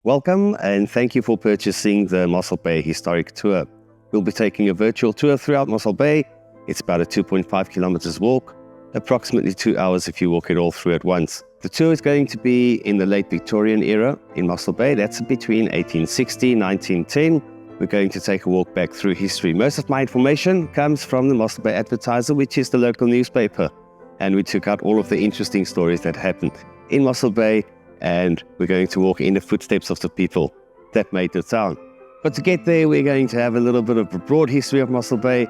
Welcome and thank you for purchasing the Mossel Bay Historic Tour. We'll be taking a virtual tour throughout Mossel Bay. It's about a 2.5 kilometers walk, approximately 2 hours if you walk it all through at once. The tour is going to be in the late Victorian era in Mossel Bay. That's between 1860 and 1910. We're going to take a walk back through history. Most of my information comes from the Mossel Bay Advertiser, which is the local newspaper. And we took out all of the interesting stories that happened in Mossel Bay, and we're going to walk in the footsteps of the people that made the town. But to get there, we're going to have a little bit of a broad history of Mossel Bay.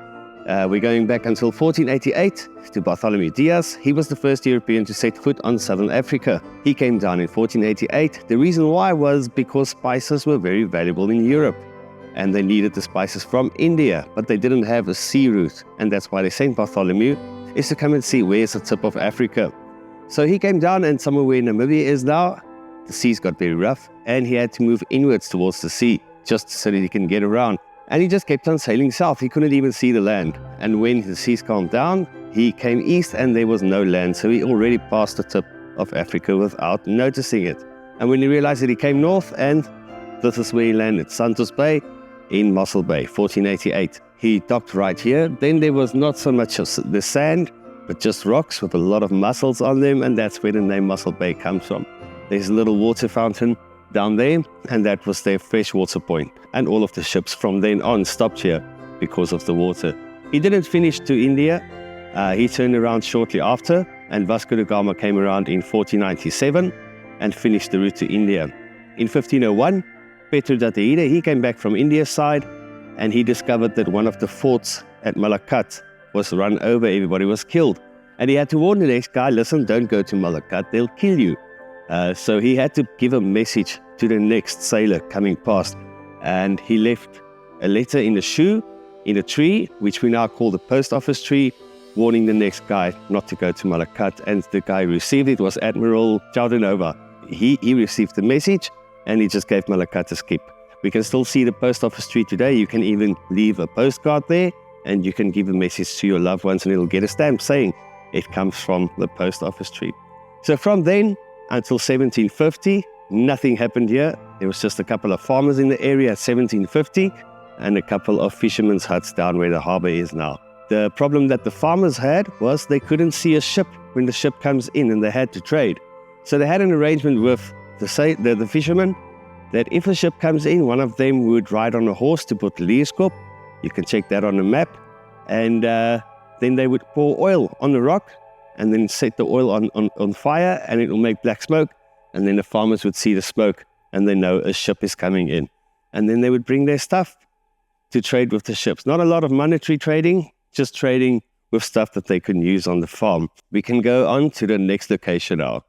We're going back until 1488 to Bartholomew Diaz. He was the first European to set foot on southern Africa. He came down in 1488. The reason why was because spices were very valuable in Europe, and they needed the spices from India, but they didn't have a sea route, and that's why they sent Bartholomew, is to come and see where's the tip of Africa. So he came down, and somewhere where Namibia is now, the seas got very rough, and he had to move inwards towards the sea just so that he can get around. And he just kept on sailing south. He couldn't even see the land. And when the seas calmed down, he came east and there was no land. So he already passed the tip of Africa without noticing it. And when he realized that, he came north, and this is where he landed, Santos Bay in Mossel Bay, 1488. He docked right here. Then there was not so much of the sand, but just rocks with a lot of mussels on them, and that's where the name Mossel Bay comes from. There's a little water fountain down there, and that was their freshwater point. And all of the ships from then on stopped here because of the water. He didn't finish to India. He turned around shortly after, and Vasco da Gama came around in 1497 and finished the route to India. In 1501, Petro da Teide, he came back from India's side, and he discovered that one of the forts at Malacca was run over, everybody was killed. And he had to warn the next guy, listen, don't go to Malacca, they'll kill you. So he had to give a message to the next sailor coming past. And he left a letter in the shoe, in a tree, which we now call the post office tree, warning the next guy not to go to Malacca. And the guy who received it was Admiral Chaudenova. He received the message, and he just gave Malacca a skip. We can still see the post office tree today. You can even leave a postcard there, and you can give a message to your loved ones, and it'll get a stamp saying it comes from the post office tree. So from then until 1750, nothing happened here. There was just a couple of farmers in the area at 1750 and a couple of fishermen's huts down where the harbor is now. The problem that the farmers had was they couldn't see a ship when the ship comes in, and they had to trade. So they had an arrangement with the fishermen that if a ship comes in, one of them would ride on a horse to Port Leeuskop. You can check that on the map. And then they would pour oil on the rock and then set the oil on fire, and it will make black smoke. And then the farmers would see the smoke, and they know a ship is coming in. And then they would bring their stuff to trade with the ships. Not a lot of monetary trading, just trading with stuff that they can use on the farm. We can go on to the next location now.